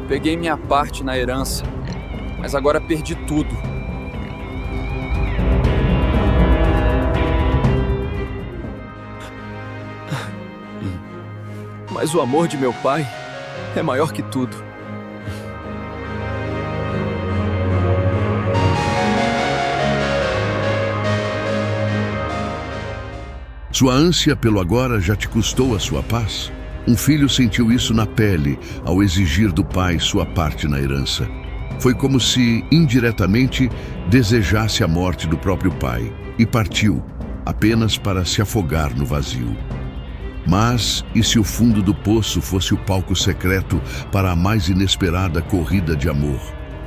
Peguei minha parte na herança, mas agora perdi tudo. Mas o amor de meu pai é maior que tudo. Sua ânsia pelo agora já te custou a sua paz? Um filho sentiu isso na pele ao exigir do pai sua parte na herança. Foi como se, indiretamente, desejasse a morte do próprio pai e partiu, apenas para se afogar no vazio. Mas, e se o fundo do poço fosse o palco secreto para a mais inesperada corrida de amor?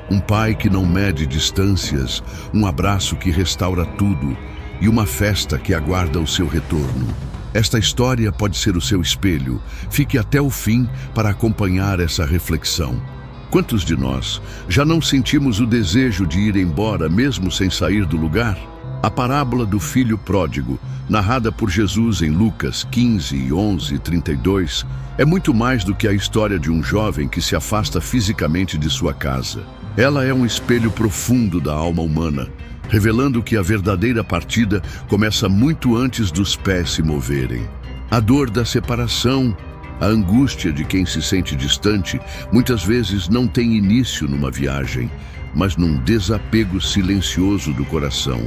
Um pai que não mede distâncias, um abraço que restaura tudo e uma festa que aguarda o seu retorno. Esta história pode ser o seu espelho. Fique até o fim para acompanhar essa reflexão. Quantos de nós já não sentimos o desejo de ir embora mesmo sem sair do lugar? A parábola do filho pródigo, narrada por Jesus em Lucas 15, 11 e 32, é muito mais do que a história de um jovem que se afasta fisicamente de sua casa. Ela é um espelho profundo da alma humana, revelando que a verdadeira partida começa muito antes dos pés se moverem. A dor da separação, a angústia de quem se sente distante, muitas vezes não tem início numa viagem, mas num desapego silencioso do coração,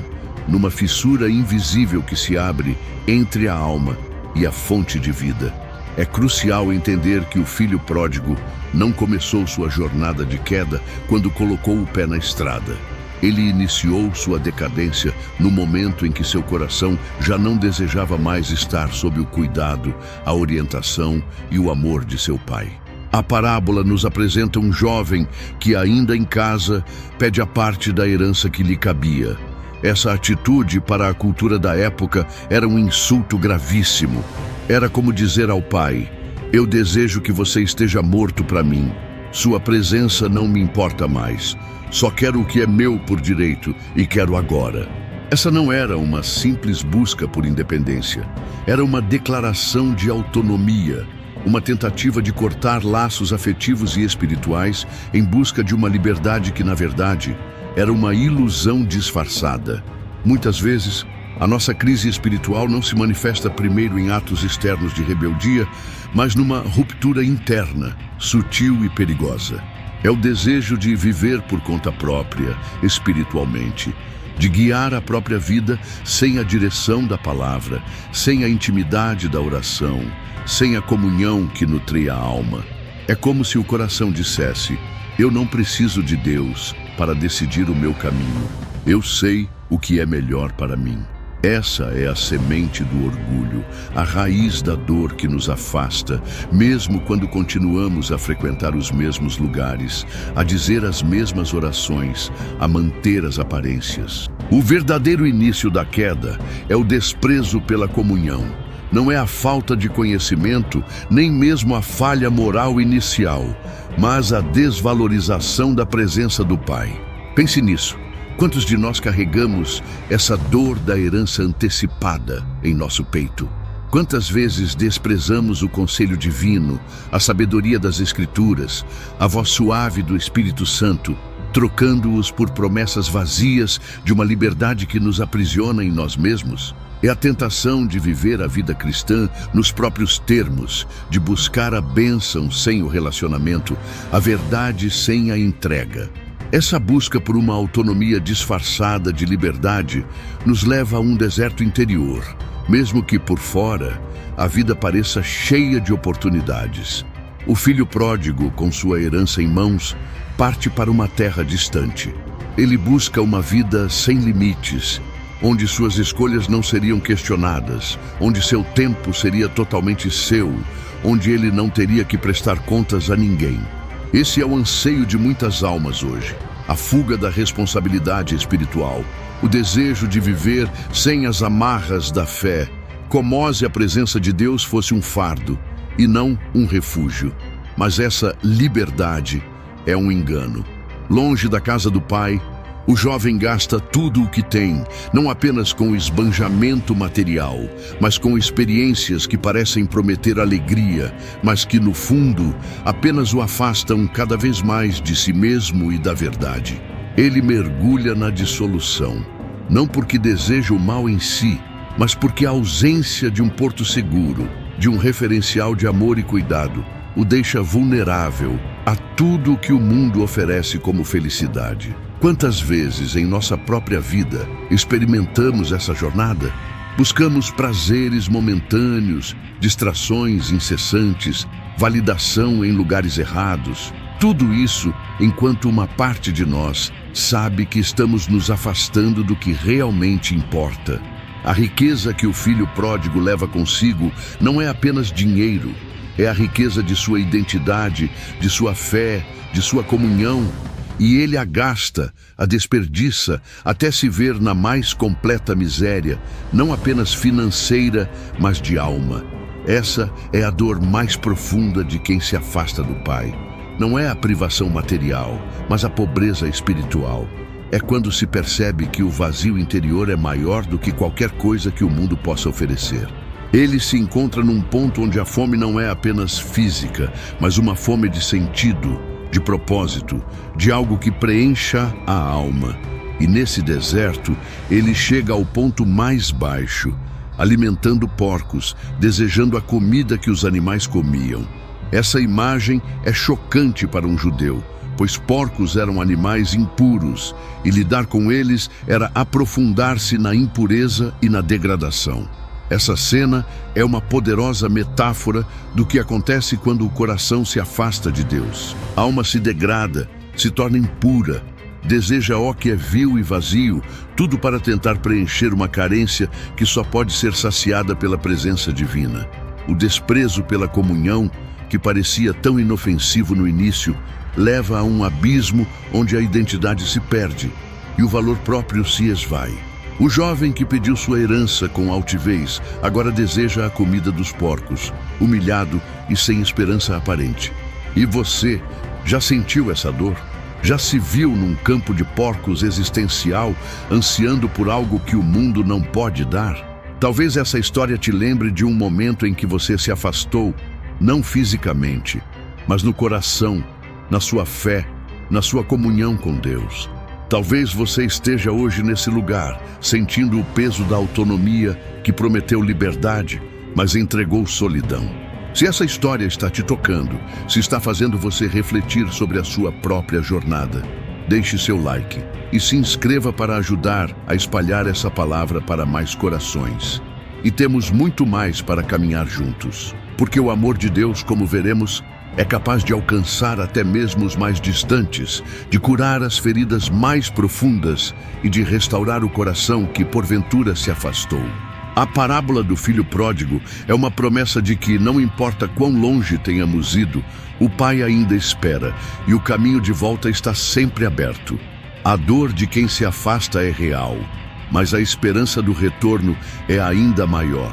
numa fissura invisível que se abre entre a alma e a fonte de vida. É crucial entender que o filho pródigo não começou sua jornada de queda quando colocou o pé na estrada. Ele iniciou sua decadência no momento em que seu coração já não desejava mais estar sob o cuidado, a orientação e o amor de seu pai. A parábola nos apresenta um jovem que, ainda em casa, pede a parte da herança que lhe cabia. Essa atitude, para a cultura da época, era um insulto gravíssimo. Era como dizer ao pai: "Eu desejo que você esteja morto para mim. Sua presença não me importa mais. Só quero o que é meu por direito e quero agora." Essa não era uma simples busca por independência. Era uma declaração de autonomia, uma tentativa de cortar laços afetivos e espirituais em busca de uma liberdade que, na verdade, era uma ilusão disfarçada. Muitas vezes, a nossa crise espiritual não se manifesta primeiro em atos externos de rebeldia, mas numa ruptura interna, sutil e perigosa. É o desejo de viver por conta própria, espiritualmente, de guiar a própria vida sem a direção da palavra, sem a intimidade da oração, sem a comunhão que nutria a alma. É como se o coração dissesse: "Eu não preciso de Deus para decidir o meu caminho. Eu sei o que é melhor para mim." Essa é a semente do orgulho, a raiz da dor que nos afasta, mesmo quando continuamos a frequentar os mesmos lugares, a dizer as mesmas orações, a manter as aparências. O verdadeiro início da queda é o desprezo pela comunhão. Não é a falta de conhecimento, nem mesmo a falha moral inicial, mas a desvalorização da presença do Pai. Pense nisso. Quantos de nós carregamos essa dor da herança antecipada em nosso peito? Quantas vezes desprezamos o conselho divino, a sabedoria das Escrituras, a voz suave do Espírito Santo, trocando-os por promessas vazias de uma liberdade que nos aprisiona em nós mesmos? É a tentação de viver a vida cristã nos próprios termos, de buscar a bênção sem o relacionamento, a verdade sem a entrega. Essa busca por uma autonomia disfarçada de liberdade nos leva a um deserto interior, mesmo que por fora a vida pareça cheia de oportunidades. O filho pródigo, com sua herança em mãos, parte para uma terra distante. Ele busca uma vida sem limites, onde suas escolhas não seriam questionadas, onde seu tempo seria totalmente seu, onde ele não teria que prestar contas a ninguém. Esse é o anseio de muitas almas hoje, a fuga da responsabilidade espiritual, o desejo de viver sem as amarras da fé, como se a presença de Deus fosse um fardo e não um refúgio. Mas essa liberdade é um engano. Longe da casa do Pai, O jovem gasta tudo o que tem, não apenas com esbanjamento material, mas com experiências que parecem prometer alegria, mas que, no fundo, apenas o afastam cada vez mais de si mesmo e da verdade. Ele mergulha na dissolução, não porque deseja o mal em si, mas porque a ausência de um porto seguro, de um referencial de amor e cuidado, o deixa vulnerável a tudo o que o mundo oferece como felicidade. Quantas vezes em nossa própria vida experimentamos essa jornada? Buscamos prazeres momentâneos, distrações incessantes, validação em lugares errados. Tudo isso enquanto uma parte de nós sabe que estamos nos afastando do que realmente importa. A riqueza que o filho pródigo leva consigo não é apenas dinheiro, é a riqueza de sua identidade, de sua fé, de sua comunhão. E ele a gasta, a desperdiça, até se ver na mais completa miséria, não apenas financeira, mas de alma. Essa é a dor mais profunda de quem se afasta do Pai. Não é a privação material, mas a pobreza espiritual. É quando se percebe que o vazio interior é maior do que qualquer coisa que o mundo possa oferecer. Ele se encontra num ponto onde a fome não é apenas física, mas uma fome de sentido, de propósito, de algo que preencha a alma. E nesse deserto, ele chega ao ponto mais baixo, alimentando porcos, desejando a comida que os animais comiam. Essa imagem é chocante para um judeu, pois porcos eram animais impuros, e lidar com eles era aprofundar-se na impureza e na degradação. Essa cena é uma poderosa metáfora do que acontece quando o coração se afasta de Deus. A alma se degrada, se torna impura, deseja o que é vil e vazio, tudo para tentar preencher uma carência que só pode ser saciada pela presença divina. O desprezo pela comunhão, que parecia tão inofensivo no início, leva a um abismo onde a identidade se perde e o valor próprio se esvai. O jovem que pediu sua herança com altivez agora deseja a comida dos porcos, humilhado e sem esperança aparente. E você já sentiu essa dor? Já se viu num campo de porcos existencial, ansiando por algo que o mundo não pode dar? Talvez essa história te lembre de um momento em que você se afastou, não fisicamente, mas no coração, na sua fé, na sua comunhão com Deus. Talvez você esteja hoje nesse lugar, sentindo o peso da autonomia que prometeu liberdade, mas entregou solidão. Se essa história está te tocando, se está fazendo você refletir sobre a sua própria jornada, deixe seu like e se inscreva para ajudar a espalhar essa palavra para mais corações. E temos muito mais para caminhar juntos, porque o amor de Deus, como veremos, é capaz de alcançar até mesmo os mais distantes, de curar as feridas mais profundas e de restaurar o coração que porventura se afastou. A parábola do filho pródigo é uma promessa de que, não importa quão longe tenhamos ido, o Pai ainda espera e o caminho de volta está sempre aberto. A dor de quem se afasta é real, mas a esperança do retorno é ainda maior.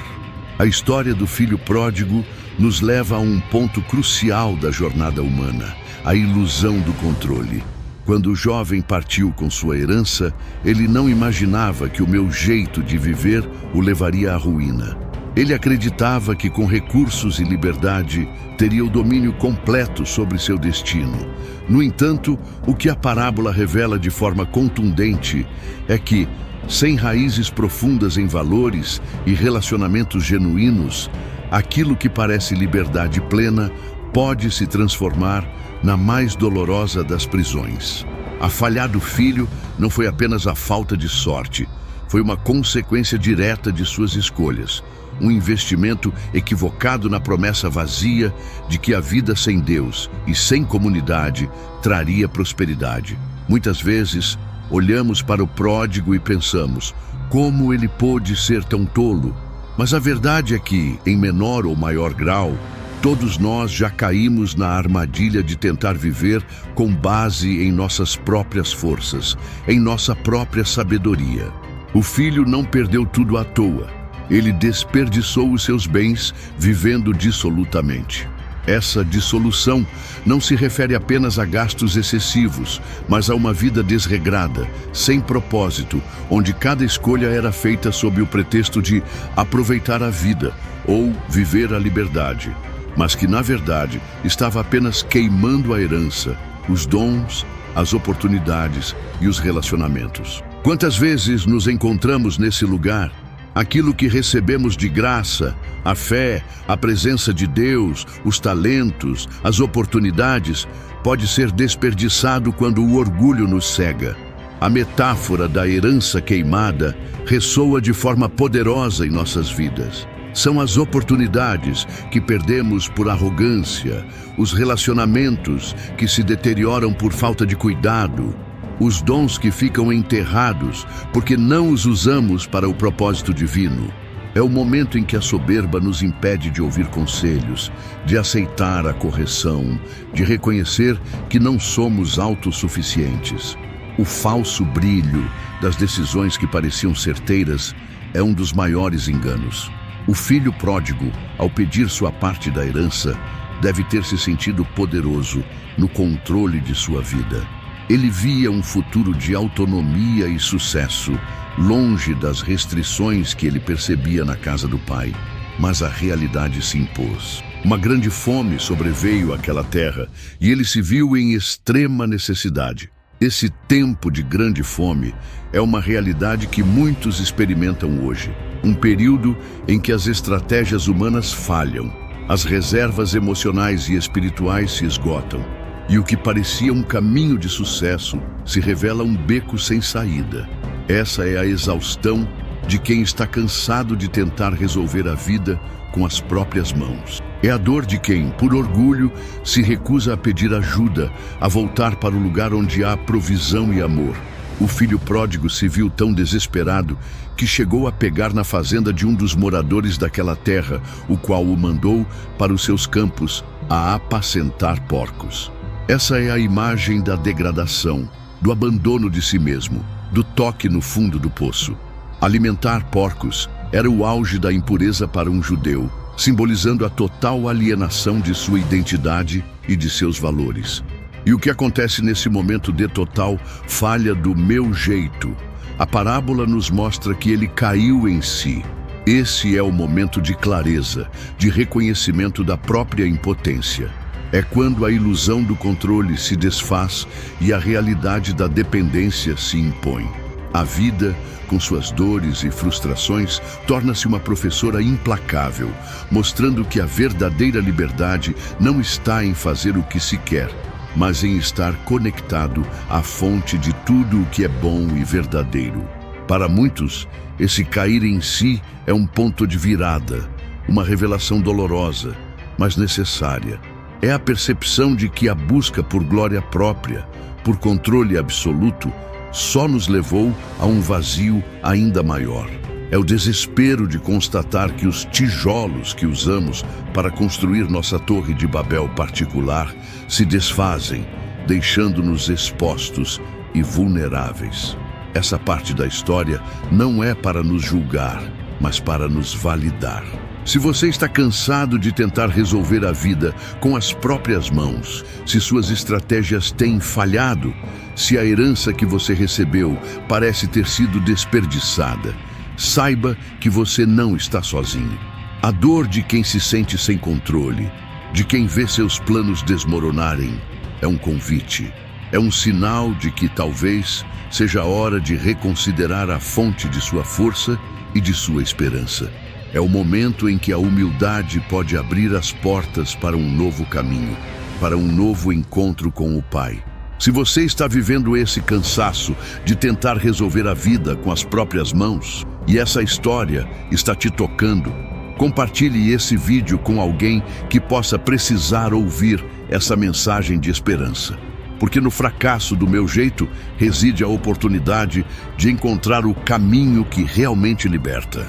A história do filho pródigo nos leva a um ponto crucial da jornada humana, a ilusão do controle. Quando o jovem partiu com sua herança, ele não imaginava que o meu jeito de viver o levaria à ruína. Ele acreditava que com recursos e liberdade teria o domínio completo sobre seu destino. No entanto, o que a parábola revela de forma contundente é que, sem raízes profundas em valores e relacionamentos genuínos, aquilo que parece liberdade plena pode se transformar na mais dolorosa das prisões. A falhar do filho não foi apenas a falta de sorte, foi uma consequência direta de suas escolhas, um investimento equivocado na promessa vazia de que a vida sem Deus e sem comunidade traria prosperidade. Muitas vezes, olhamos para o pródigo e pensamos, como ele pôde ser tão tolo? Mas a verdade é que, em menor ou maior grau, todos nós já caímos na armadilha de tentar viver com base em nossas próprias forças, em nossa própria sabedoria. O filho não perdeu tudo à toa. Ele desperdiçou os seus bens vivendo dissolutamente. Essa dissolução não se refere apenas a gastos excessivos, mas a uma vida desregrada, sem propósito, onde cada escolha era feita sob o pretexto de aproveitar a vida ou viver a liberdade, mas que, na verdade, estava apenas queimando a herança, os dons, as oportunidades e os relacionamentos. Quantas vezes nos encontramos nesse lugar? Aquilo que recebemos de graça, a fé, a presença de Deus, os talentos, as oportunidades, pode ser desperdiçado quando o orgulho nos cega. A metáfora da herança queimada ressoa de forma poderosa em nossas vidas. São as oportunidades que perdemos por arrogância, os relacionamentos que se deterioram por falta de cuidado, os dons que ficam enterrados porque não os usamos para o propósito divino. É o momento em que a soberba nos impede de ouvir conselhos, de aceitar a correção, de reconhecer que não somos autossuficientes. O falso brilho das decisões que pareciam certeiras é um dos maiores enganos. O filho pródigo, ao pedir sua parte da herança, deve ter se sentido poderoso no controle de sua vida. Ele via um futuro de autonomia e sucesso, longe das restrições que ele percebia na casa do pai. Mas a realidade se impôs. Uma grande fome sobreveio àquela terra e ele se viu em extrema necessidade. Esse tempo de grande fome é uma realidade que muitos experimentam hoje. Um período em que as estratégias humanas falham, as reservas emocionais e espirituais se esgotam, e o que parecia um caminho de sucesso se revela um beco sem saída. Essa é a exaustão de quem está cansado de tentar resolver a vida com as próprias mãos. É a dor de quem, por orgulho, se recusa a pedir ajuda, a voltar para o lugar onde há provisão e amor. O filho pródigo se viu tão desesperado que chegou a pegar na fazenda de um dos moradores daquela terra, o qual o mandou para os seus campos a apacentar porcos. Essa é a imagem da degradação, do abandono de si mesmo, do toque no fundo do poço. Alimentar porcos era o auge da impureza para um judeu, simbolizando a total alienação de sua identidade e de seus valores. E o que acontece nesse momento de total falha do meu jeito? A parábola nos mostra que ele caiu em si. Esse é o momento de clareza, de reconhecimento da própria impotência. É quando a ilusão do controle se desfaz e a realidade da dependência se impõe. A vida, com suas dores e frustrações, torna-se uma professora implacável, mostrando que a verdadeira liberdade não está em fazer o que se quer, mas em estar conectado à fonte de tudo o que é bom e verdadeiro. Para muitos, esse cair em si é um ponto de virada, uma revelação dolorosa, mas necessária. É a percepção de que a busca por glória própria, por controle absoluto, só nos levou a um vazio ainda maior. É o desespero de constatar que os tijolos que usamos para construir nossa torre de Babel particular se desfazem, deixando-nos expostos e vulneráveis. Essa parte da história não é para nos julgar, mas para nos validar. Se você está cansado de tentar resolver a vida com as próprias mãos, se suas estratégias têm falhado, se a herança que você recebeu parece ter sido desperdiçada, saiba que você não está sozinho. A dor de quem se sente sem controle, de quem vê seus planos desmoronarem, é um convite. É um sinal de que talvez seja a hora de reconsiderar a fonte de sua força e de sua esperança. É o momento em que a humildade pode abrir as portas para um novo caminho, para um novo encontro com o Pai. Se você está vivendo esse cansaço de tentar resolver a vida com as próprias mãos, e essa história está te tocando, compartilhe esse vídeo com alguém que possa precisar ouvir essa mensagem de esperança. Porque no fracasso do meu jeito reside a oportunidade de encontrar o caminho que realmente liberta.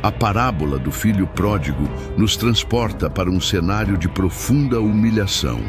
A parábola do filho pródigo nos transporta para um cenário de profunda humilhação,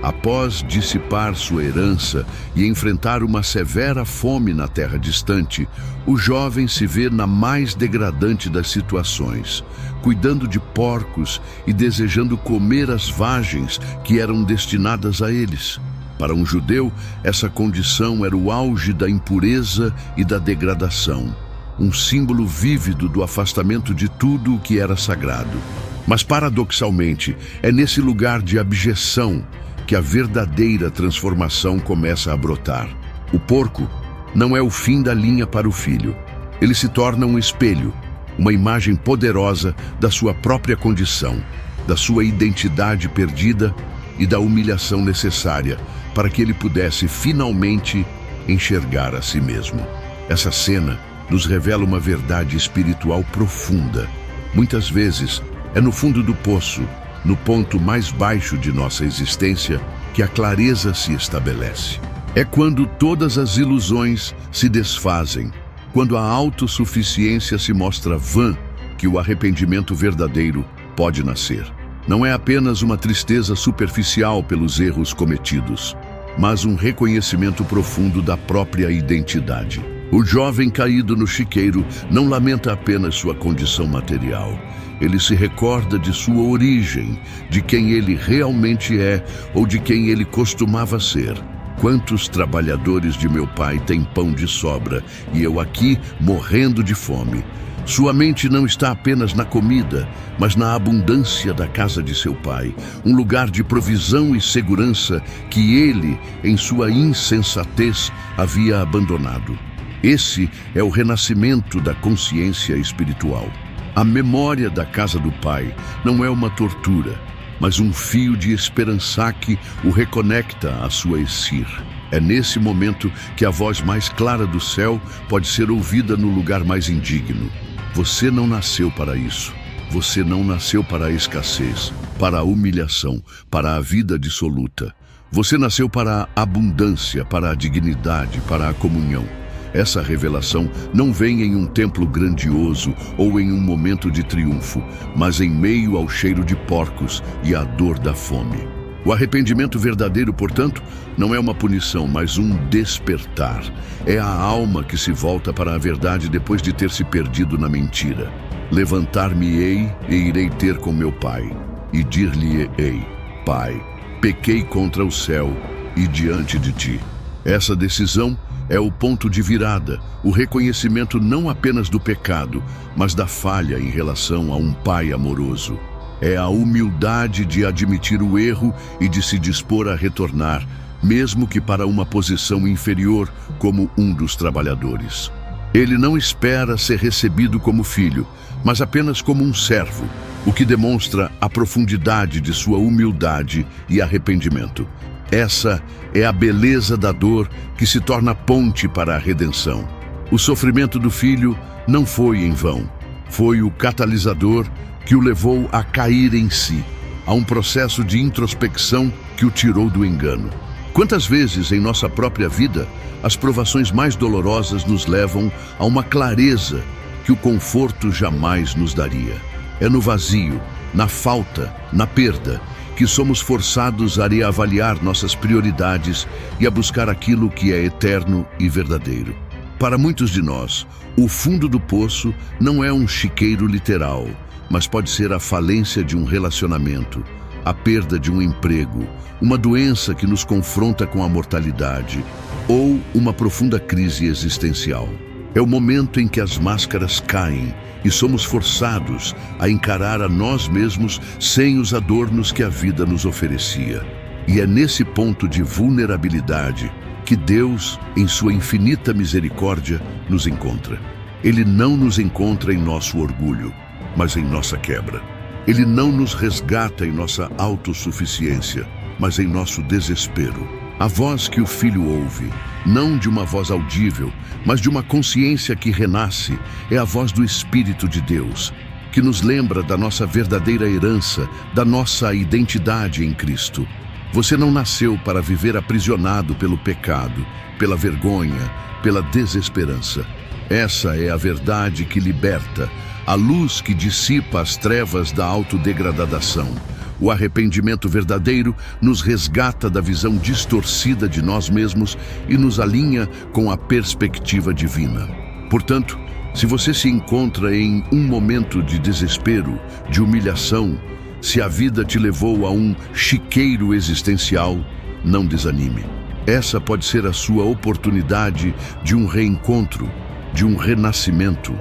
Após dissipar sua herança e enfrentar uma severa fome na terra distante, o jovem se vê na mais degradante das situações, cuidando de porcos e desejando comer as vagens que eram destinadas a eles. Para um judeu, essa condição era o auge da impureza e da degradação, um símbolo vívido do afastamento de tudo o que era sagrado. Mas, paradoxalmente, é nesse lugar de abjeção que a verdadeira transformação começa a brotar. O porco não é o fim da linha para o filho. Ele se torna um espelho, uma imagem poderosa da sua própria condição, da sua identidade perdida e da humilhação necessária para que ele pudesse finalmente enxergar a si mesmo. Essa cena nos revela uma verdade espiritual profunda. Muitas vezes, é no fundo do poço, no ponto mais baixo de nossa existência, que a clareza se estabelece. É quando todas as ilusões se desfazem, quando a autossuficiência se mostra vã, que o arrependimento verdadeiro pode nascer. Não é apenas uma tristeza superficial pelos erros cometidos, mas um reconhecimento profundo da própria identidade. O jovem caído no chiqueiro não lamenta apenas sua condição material. Ele se recorda de sua origem, de quem ele realmente é ou de quem ele costumava ser. Quantos trabalhadores de meu pai têm pão de sobra e eu aqui morrendo de fome? Sua mente não está apenas na comida, mas na abundância da casa de seu pai, um lugar de provisão e segurança que ele, em sua insensatez, havia abandonado. Esse é o renascimento da consciência espiritual. A memória da casa do pai não é uma tortura, mas um fio de esperança que o reconecta à sua Essir. É nesse momento que a voz mais clara do céu pode ser ouvida no lugar mais indigno. Você não nasceu para isso. Você não nasceu para a escassez, para a humilhação, para a vida dissoluta. Você nasceu para a abundância, para a dignidade, para a comunhão. Essa revelação não vem em um templo grandioso ou em um momento de triunfo, mas em meio ao cheiro de porcos e à dor da fome. O arrependimento verdadeiro, portanto, não é uma punição, mas um despertar. É a alma que se volta para a verdade depois de ter se perdido na mentira. Levantar-me-ei e irei ter com meu pai, e dir-lhe-ei: Pai, pequei contra o céu e diante de ti. Essa decisão é o ponto de virada, o reconhecimento não apenas do pecado, mas da falha em relação a um pai amoroso. É a humildade de admitir o erro e de se dispor a retornar, mesmo que para uma posição inferior, como um dos trabalhadores. Ele não espera ser recebido como filho, mas apenas como um servo, o que demonstra a profundidade de sua humildade e arrependimento. Essa é a beleza da dor que se torna ponte para a redenção. O sofrimento do filho não foi em vão. Foi o catalisador que o levou a cair em si, a um processo de introspecção que o tirou do engano. Quantas vezes em nossa própria vida, as provações mais dolorosas nos levam a uma clareza que o conforto jamais nos daria. É no vazio, na falta, na perda, que somos forçados a reavaliar nossas prioridades e a buscar aquilo que é eterno e verdadeiro. Para muitos de nós, o fundo do poço não é um chiqueiro literal, mas pode ser a falência de um relacionamento, a perda de um emprego, uma doença que nos confronta com a mortalidade ou uma profunda crise existencial. É o momento em que as máscaras caem e somos forçados a encarar a nós mesmos sem os adornos que a vida nos oferecia. E é nesse ponto de vulnerabilidade que Deus, em sua infinita misericórdia, nos encontra. Ele não nos encontra em nosso orgulho, mas em nossa quebra. Ele não nos resgata em nossa autossuficiência, mas em nosso desespero. A voz que o filho ouve, não de uma voz audível, mas de uma consciência que renasce, é a voz do Espírito de Deus, que nos lembra da nossa verdadeira herança, da nossa identidade em Cristo. Você não nasceu para viver aprisionado pelo pecado, pela vergonha, pela desesperança. Essa é a verdade que liberta, a luz que dissipa as trevas da autodegradação, O arrependimento verdadeiro nos resgata da visão distorcida de nós mesmos e nos alinha com a perspectiva divina. Portanto, se você se encontra em um momento de desespero, de humilhação, se a vida te levou a um chiqueiro existencial, não desanime. Essa pode ser a sua oportunidade de um reencontro, de um renascimento.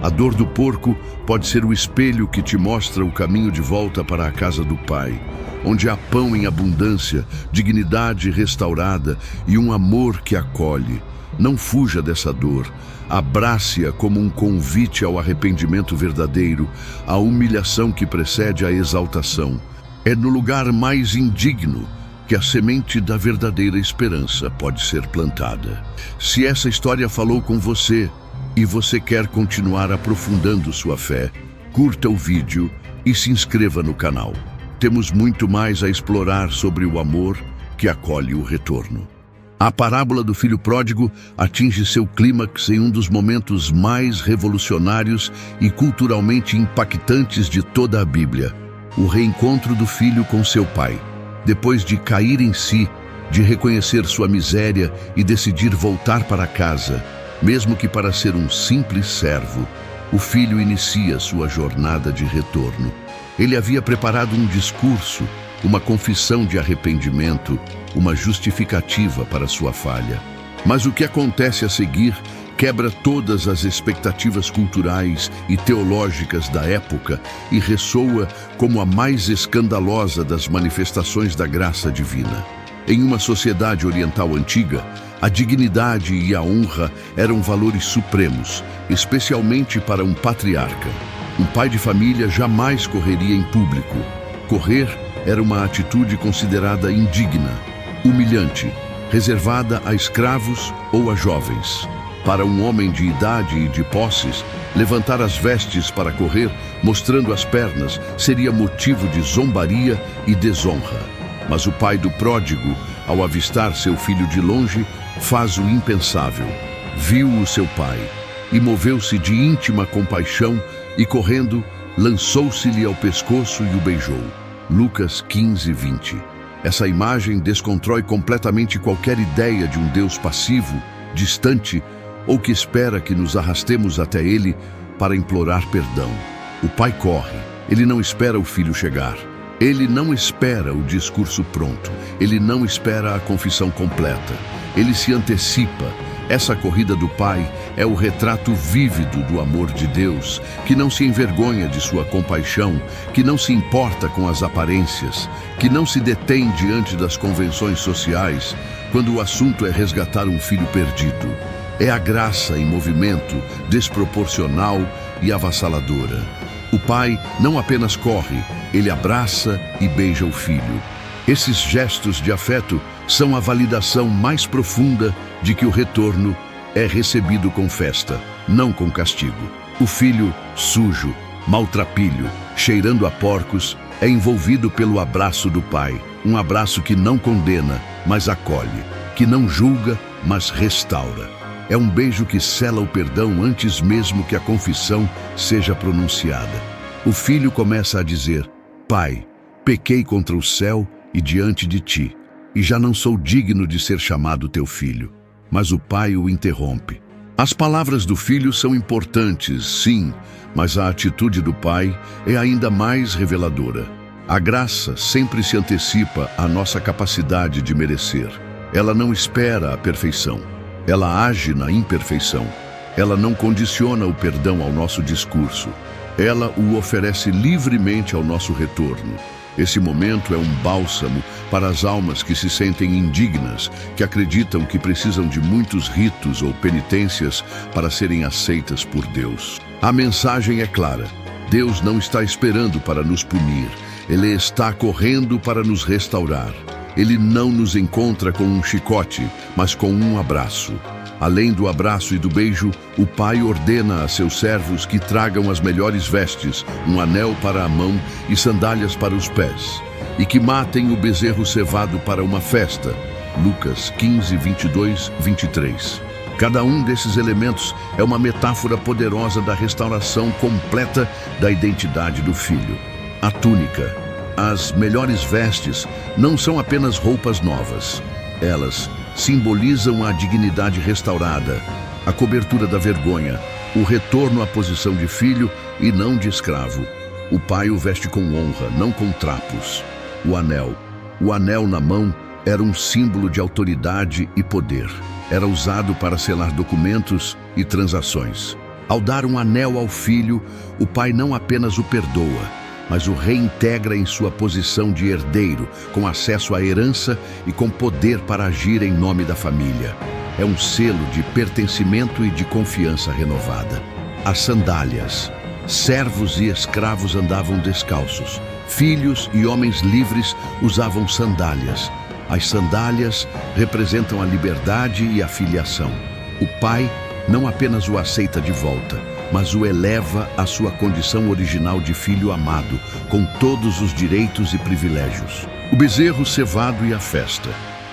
A dor do porco pode ser o espelho que te mostra o caminho de volta para a casa do Pai, onde há pão em abundância, dignidade restaurada e um amor que acolhe. Não fuja dessa dor. Abrace-a como um convite ao arrependimento verdadeiro, à humilhação que precede a exaltação. É no lugar mais indigno que a semente da verdadeira esperança pode ser plantada. Se essa história falou com você e você quer continuar aprofundando sua fé, curta o vídeo e se inscreva no canal. Temos muito mais a explorar sobre o amor que acolhe o retorno. A parábola do filho pródigo atinge seu clímax em um dos momentos mais revolucionários e culturalmente impactantes de toda a Bíblia: o reencontro do filho com seu pai. Depois de cair em si, de reconhecer sua miséria e decidir voltar para casa, mesmo que para ser um simples servo, o filho inicia sua jornada de retorno. Ele havia preparado um discurso, uma confissão de arrependimento, uma justificativa para sua falha. Mas o que acontece a seguir quebra todas as expectativas culturais e teológicas da época e ressoa como a mais escandalosa das manifestações da graça divina. Em uma sociedade oriental antiga, a dignidade e a honra eram valores supremos, especialmente para um patriarca. Um pai de família jamais correria em público. Correr era uma atitude considerada indigna, humilhante, reservada a escravos ou a jovens. Para um homem de idade e de posses, levantar as vestes para correr, mostrando as pernas, seria motivo de zombaria e desonra. Mas o pai do pródigo, ao avistar seu filho de longe, faz o impensável. Viu o seu pai e moveu-se de íntima compaixão e, correndo, lançou-se-lhe ao pescoço e o beijou. Lucas 15:20. Essa imagem desconstrói completamente qualquer ideia de um Deus passivo, distante ou que espera que nos arrastemos até Ele para implorar perdão. O pai corre, ele não espera o filho chegar. Ele não espera o discurso pronto, ele não espera a confissão completa. Ele se antecipa. Essa corrida do Pai é o retrato vívido do amor de Deus, que não se envergonha de sua compaixão, que não se importa com as aparências, que não se detém diante das convenções sociais, quando o assunto é resgatar um filho perdido. É a graça em movimento, desproporcional e avassaladora. O Pai não apenas corre, ele abraça e beija o filho. Esses gestos de afeto são a validação mais profunda de que o retorno é recebido com festa, não com castigo. O filho, sujo, maltrapilho, cheirando a porcos, é envolvido pelo abraço do pai. Um abraço que não condena, mas acolhe, que não julga, mas restaura. É um beijo que sela o perdão antes mesmo que a confissão seja pronunciada. O filho começa a dizer: Pai, pequei contra o céu e diante de ti, e já não sou digno de ser chamado teu filho. Mas o pai o interrompe. As palavras do filho são importantes, sim, mas a atitude do pai é ainda mais reveladora. A graça sempre se antecipa à nossa capacidade de merecer. Ela não espera a perfeição. Ela age na imperfeição. Ela não condiciona o perdão ao nosso discurso. Ela o oferece livremente ao nosso retorno. Esse momento é um bálsamo para as almas que se sentem indignas, que acreditam que precisam de muitos ritos ou penitências para serem aceitas por Deus. A mensagem é clara: Deus não está esperando para nos punir, Ele está correndo para nos restaurar. Ele não nos encontra com um chicote, mas com um abraço. Além do abraço e do beijo, o pai ordena a seus servos que tragam as melhores vestes, um anel para a mão e sandálias para os pés, e que matem o bezerro cevado para uma festa. Lucas 15, 22, 23. Cada um desses elementos é uma metáfora poderosa da restauração completa da identidade do filho. A túnica, As melhores vestes não são apenas roupas novas. Elas simbolizam a dignidade restaurada, a cobertura da vergonha, o retorno à posição de filho e não de escravo. O pai o veste com honra, não com trapos. O anel na mão era um símbolo de autoridade e poder. Era usado para selar documentos e transações. Ao dar um anel ao filho, o pai não apenas o perdoa, mas o reintegra em sua posição de herdeiro, com acesso à herança e com poder para agir em nome da família. É um selo de pertencimento e de confiança renovada. As sandálias. Servos e escravos andavam descalços. Filhos e homens livres usavam sandálias. As sandálias representam a liberdade e a filiação. O pai não apenas o aceita de volta, mas o eleva à sua condição original de filho amado, com todos os direitos e privilégios. O bezerro cevado e a festa.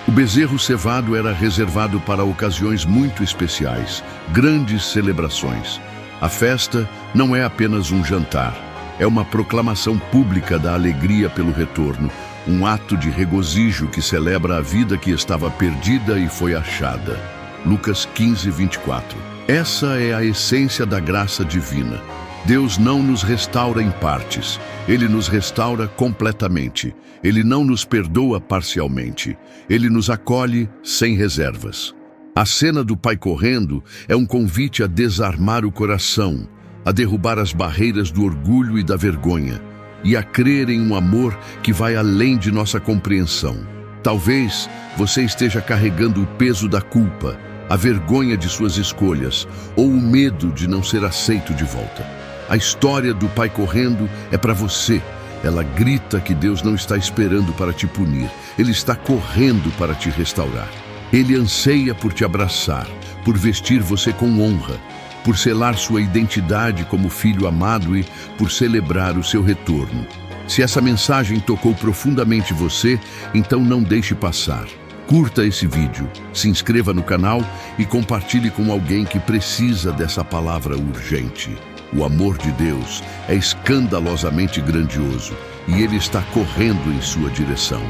O bezerro cevado era reservado para ocasiões muito especiais, grandes celebrações. A festa não é apenas um jantar, é uma proclamação pública da alegria pelo retorno, um ato de regozijo que celebra a vida que estava perdida e foi achada. Lucas 15, 24. Essa é a essência da graça divina. Deus não nos restaura em partes, Ele nos restaura completamente. Ele não nos perdoa parcialmente, Ele nos acolhe sem reservas. A cena do pai correndo é um convite a desarmar o coração, a derrubar as barreiras do orgulho e da vergonha, e a crer em um amor que vai além de nossa compreensão. Talvez você esteja carregando o peso da culpa, a vergonha de suas escolhas, ou o medo de não ser aceito de volta. A história do pai correndo é para você. Ela grita que Deus não está esperando para te punir, Ele está correndo para te restaurar. Ele anseia por te abraçar, por vestir você com honra, por selar sua identidade como filho amado e por celebrar o seu retorno. Se essa mensagem tocou profundamente você, então não deixe passar. Curta esse vídeo, se inscreva no canal e compartilhe com alguém que precisa dessa palavra urgente. O amor de Deus é escandalosamente grandioso e Ele está correndo em sua direção.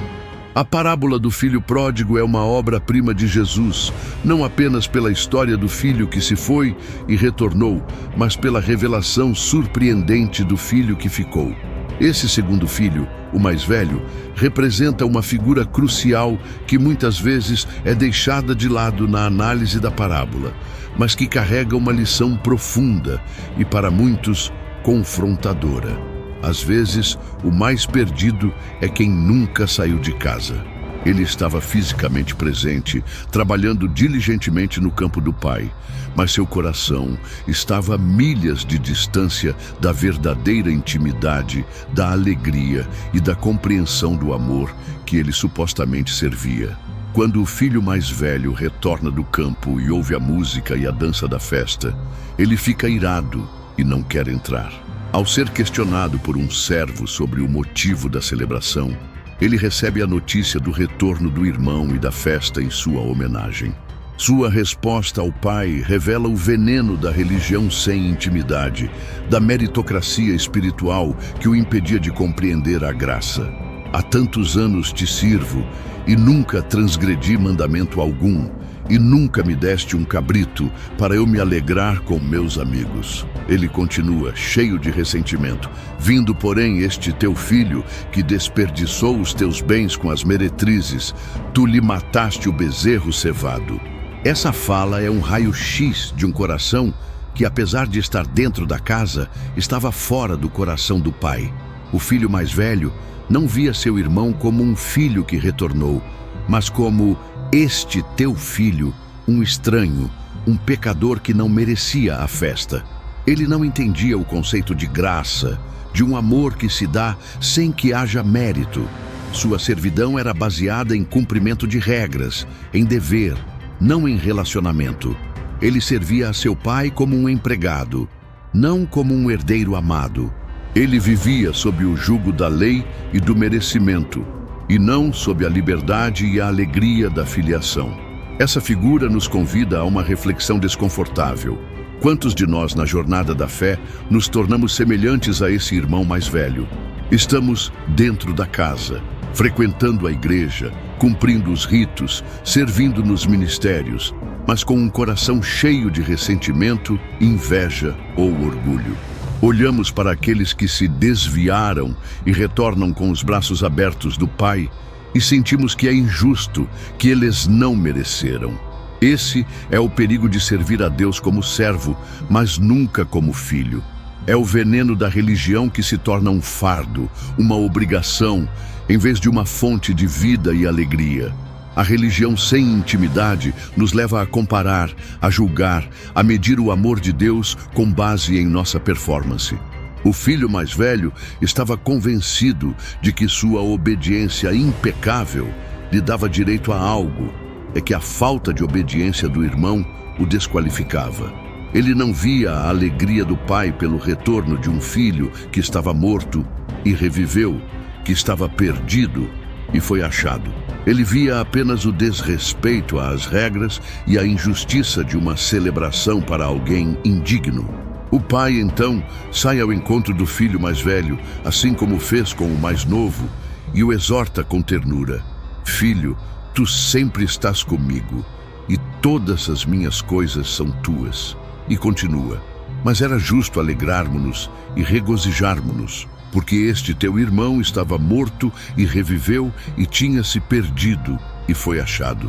A parábola do filho pródigo é uma obra-prima de Jesus, não apenas pela história do filho que se foi e retornou, mas pela revelação surpreendente do filho que ficou. Esse segundo filho, o mais velho, representa uma figura crucial que muitas vezes é deixada de lado na análise da parábola, mas que carrega uma lição profunda e, para muitos, confrontadora. Às vezes, o mais perdido é quem nunca saiu de casa. Ele estava fisicamente presente, trabalhando diligentemente no campo do pai, mas seu coração estava a milhas de distância da verdadeira intimidade, da alegria e da compreensão do amor que ele supostamente servia. Quando o filho mais velho retorna do campo e ouve a música e a dança da festa, ele fica irado e não quer entrar. Ao ser questionado por um servo sobre o motivo da celebração, ele recebe a notícia do retorno do irmão e da festa em sua homenagem. Sua resposta ao pai revela o veneno da religião sem intimidade, da meritocracia espiritual que o impedia de compreender a graça. Há tantos anos te sirvo e nunca transgredi mandamento algum, e nunca me deste um cabrito para eu me alegrar com meus amigos. Ele continua, cheio de ressentimento. Vindo, porém, este teu filho, que desperdiçou os teus bens com as meretrizes, tu lhe mataste o bezerro cevado. Essa fala é um raio-x de um coração que, apesar de estar dentro da casa, estava fora do coração do pai. O filho mais velho não via seu irmão como um filho que retornou, mas como este teu filho, um estranho, um pecador que não merecia a festa. Ele não entendia o conceito de graça, de um amor que se dá sem que haja mérito. Sua servidão era baseada em cumprimento de regras, em dever, não em relacionamento. Ele servia a seu pai como um empregado, não como um herdeiro amado. Ele vivia sob o jugo da lei e do merecimento, e não sob a liberdade e a alegria da filiação. Essa figura nos convida a uma reflexão desconfortável. Quantos de nós, na jornada da fé, nos tornamos semelhantes a esse irmão mais velho? Estamos dentro da casa, frequentando a igreja, cumprindo os ritos, servindo nos ministérios, mas com um coração cheio de ressentimento, inveja ou orgulho. Olhamos para aqueles que se desviaram e retornam com os braços abertos do Pai e sentimos que é injusto, que eles não mereceram. Esse é o perigo de servir a Deus como servo, mas nunca como filho. É o veneno da religião que se torna um fardo, uma obrigação, em vez de uma fonte de vida e alegria. A religião sem intimidade nos leva a comparar, a julgar, a medir o amor de Deus com base em nossa performance. O filho mais velho estava convencido de que sua obediência impecável lhe dava direito a algo, é que a falta de obediência do irmão o desqualificava. Ele não via a alegria do pai pelo retorno de um filho que estava morto e reviveu, que estava perdido e foi achado. Ele via apenas o desrespeito às regras e a injustiça de uma celebração para alguém indigno. O pai, então, sai ao encontro do filho mais velho, assim como fez com o mais novo, e o exorta com ternura. Filho, tu sempre estás comigo, e todas as minhas coisas são tuas. E continua, mas era justo alegrarmos-nos e regozijarmos-nos, porque este teu irmão estava morto e reviveu e tinha se perdido e foi achado.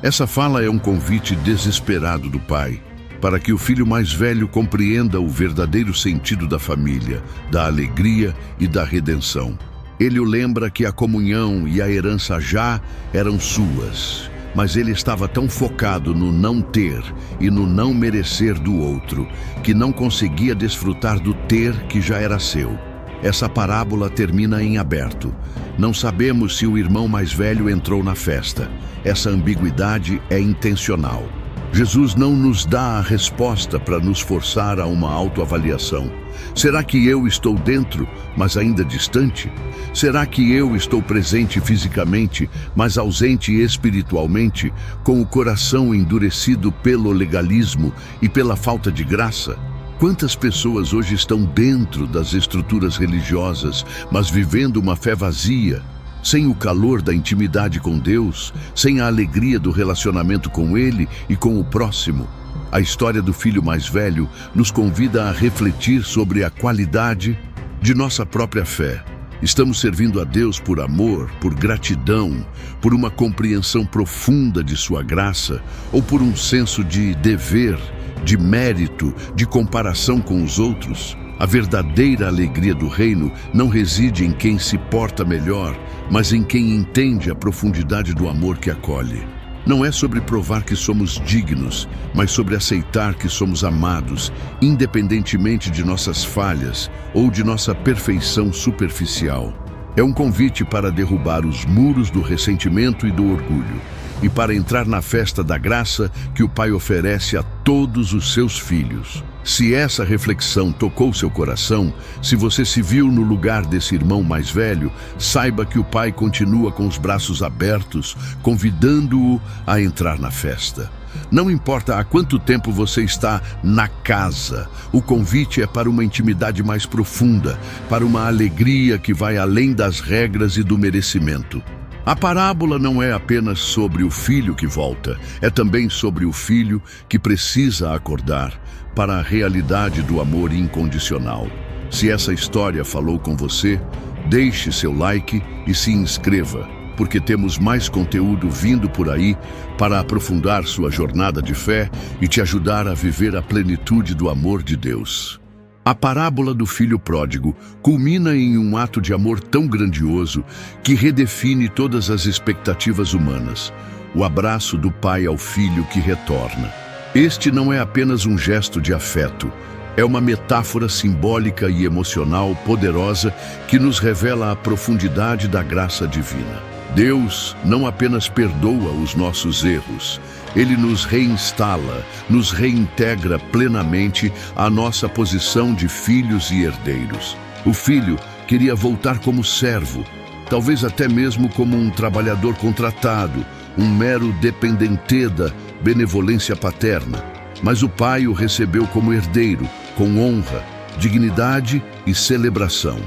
Essa fala é um convite desesperado do pai, para que o filho mais velho compreenda o verdadeiro sentido da família, da alegria e da redenção. Ele o lembra que a comunhão e a herança já eram suas, mas ele estava tão focado no não ter e no não merecer do outro, que não conseguia desfrutar do ter que já era seu. Essa parábola termina em aberto. Não sabemos se o irmão mais velho entrou na festa. Essa ambiguidade é intencional. Jesus não nos dá a resposta para nos forçar a uma autoavaliação. Será que eu estou dentro, mas ainda distante? Será que eu estou presente fisicamente, mas ausente espiritualmente, com o coração endurecido pelo legalismo e pela falta de graça? Quantas pessoas hoje estão dentro das estruturas religiosas, mas vivendo uma fé vazia, sem o calor da intimidade com Deus, sem a alegria do relacionamento com Ele e com o próximo? A história do filho mais velho nos convida a refletir sobre a qualidade de nossa própria fé. Estamos servindo a Deus por amor, por gratidão, por uma compreensão profunda de sua graça, ou por um senso de dever, de mérito, de comparação com os outros? A verdadeira alegria do reino não reside em quem se porta melhor, mas em quem entende a profundidade do amor que acolhe. Não é sobre provar que somos dignos, mas sobre aceitar que somos amados, independentemente de nossas falhas ou de nossa perfeição superficial. É um convite para derrubar os muros do ressentimento e do orgulho, e para entrar na festa da graça que o Pai oferece a todos os seus filhos. Se essa reflexão tocou seu coração, se você se viu no lugar desse irmão mais velho, saiba que o Pai continua com os braços abertos, convidando-o a entrar na festa. Não importa há quanto tempo você está na casa, o convite é para uma intimidade mais profunda, para uma alegria que vai além das regras e do merecimento. A parábola não é apenas sobre o filho que volta, é também sobre o filho que precisa acordar para a realidade do amor incondicional. Se essa história falou com você, deixe seu like e se inscreva, porque temos mais conteúdo vindo por aí para aprofundar sua jornada de fé e te ajudar a viver a plenitude do amor de Deus. A parábola do filho pródigo culmina em um ato de amor tão grandioso que redefine todas as expectativas humanas, o abraço do pai ao filho que retorna. Este não é apenas um gesto de afeto, é uma metáfora simbólica e emocional poderosa que nos revela a profundidade da graça divina. Deus não apenas perdoa os nossos erros, Ele nos reinstala, nos reintegra plenamente à nossa posição de filhos e herdeiros. O filho queria voltar como servo, talvez até mesmo como um trabalhador contratado, um mero dependente da benevolência paterna. Mas o pai o recebeu como herdeiro, com honra, dignidade e celebração.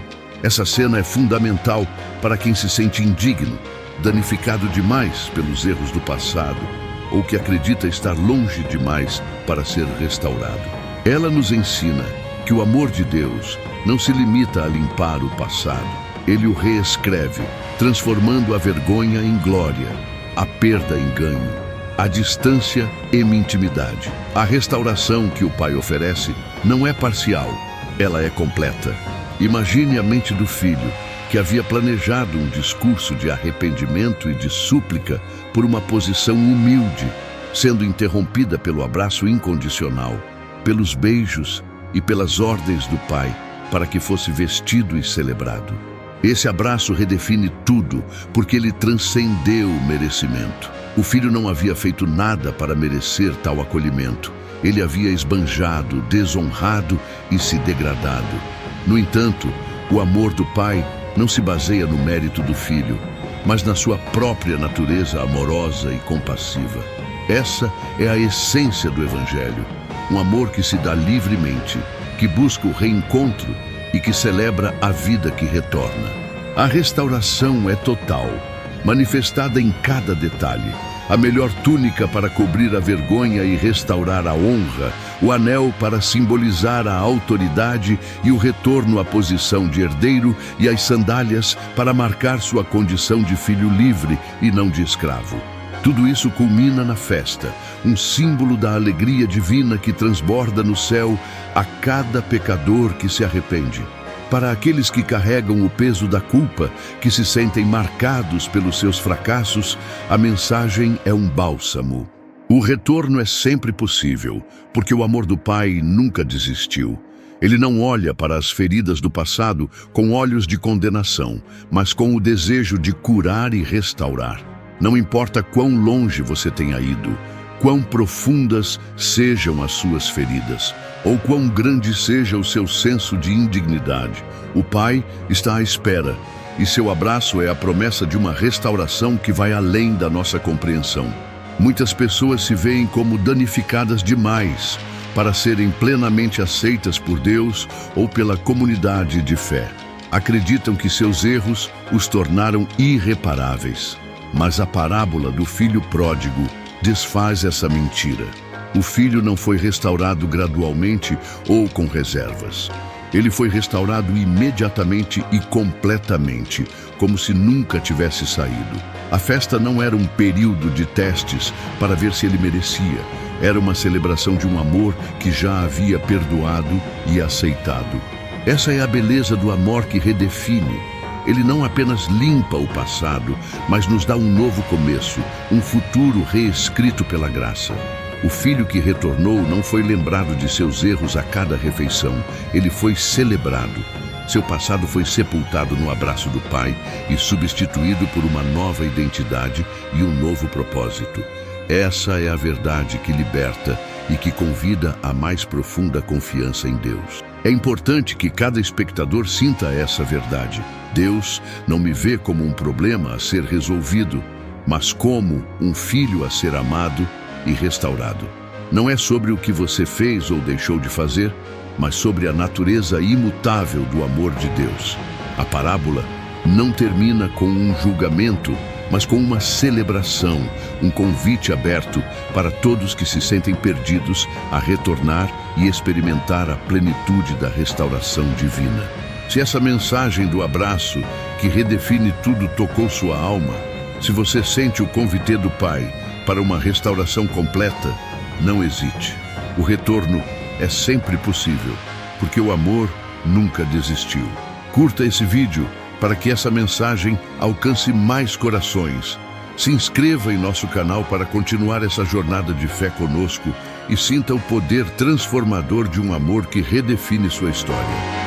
Essa cena é fundamental para quem se sente indigno, danificado demais pelos erros do passado ou que acredita estar longe demais para ser restaurado. Ela nos ensina que o amor de Deus não se limita a limpar o passado. Ele o reescreve, transformando a vergonha em glória, a perda em ganho, a distância em intimidade. A restauração que o Pai oferece não é parcial, ela é completa. Imagine a mente do filho, que havia planejado um discurso de arrependimento e de súplica por uma posição humilde, sendo interrompida pelo abraço incondicional, pelos beijos e pelas ordens do pai para que fosse vestido e celebrado. Esse abraço redefine tudo, porque ele transcendeu o merecimento. O filho não havia feito nada para merecer tal acolhimento. Ele havia esbanjado, desonrado e se degradado. No entanto, o amor do pai não se baseia no mérito do filho, mas na sua própria natureza amorosa e compassiva. Essa é a essência do Evangelho, um amor que se dá livremente, que busca o reencontro e que celebra a vida que retorna. A restauração é total, manifestada em cada detalhe. A melhor túnica para cobrir a vergonha e restaurar a honra, o anel para simbolizar a autoridade e o retorno à posição de herdeiro e as sandálias para marcar sua condição de filho livre e não de escravo. Tudo isso culmina na festa, um símbolo da alegria divina que transborda no céu a cada pecador que se arrepende. Para aqueles que carregam o peso da culpa, que se sentem marcados pelos seus fracassos, a mensagem é um bálsamo. O retorno é sempre possível, porque o amor do Pai nunca desistiu. Ele não olha para as feridas do passado com olhos de condenação, mas com o desejo de curar e restaurar. Não importa quão longe você tenha ido, quão profundas sejam as suas feridas, ou quão grande seja o seu senso de indignidade, o Pai está à espera, e seu abraço é a promessa de uma restauração que vai além da nossa compreensão. Muitas pessoas se veem como danificadas demais para serem plenamente aceitas por Deus ou pela comunidade de fé. Acreditam que seus erros os tornaram irreparáveis. Mas a parábola do filho pródigo desfaz essa mentira. O filho não foi restaurado gradualmente ou com reservas. Ele foi restaurado imediatamente e completamente, como se nunca tivesse saído. A festa não era um período de testes para ver se ele merecia. Era uma celebração de um amor que já havia perdoado e aceitado. Essa é a beleza do amor que redefine. Ele não apenas limpa o passado, mas nos dá um novo começo, um futuro reescrito pela graça. O filho que retornou não foi lembrado de seus erros a cada refeição, ele foi celebrado. Seu passado foi sepultado no abraço do Pai e substituído por uma nova identidade e um novo propósito. Essa é a verdade que liberta e que convida a mais profunda confiança em Deus. É importante que cada espectador sinta essa verdade. Deus não me vê como um problema a ser resolvido, mas como um filho a ser amado e restaurado. Não é sobre o que você fez ou deixou de fazer, mas sobre a natureza imutável do amor de Deus. A parábola não termina com um julgamento, mas com uma celebração, um convite aberto para todos que se sentem perdidos a retornar e experimentar a plenitude da restauração divina. Se essa mensagem do abraço que redefine tudo tocou sua alma, se você sente o convite do Pai para uma restauração completa, não hesite. O retorno é sempre possível, porque o amor nunca desistiu. Curta esse vídeo para que essa mensagem alcance mais corações. Se inscreva em nosso canal para continuar essa jornada de fé conosco e sinta o poder transformador de um amor que redefine sua história.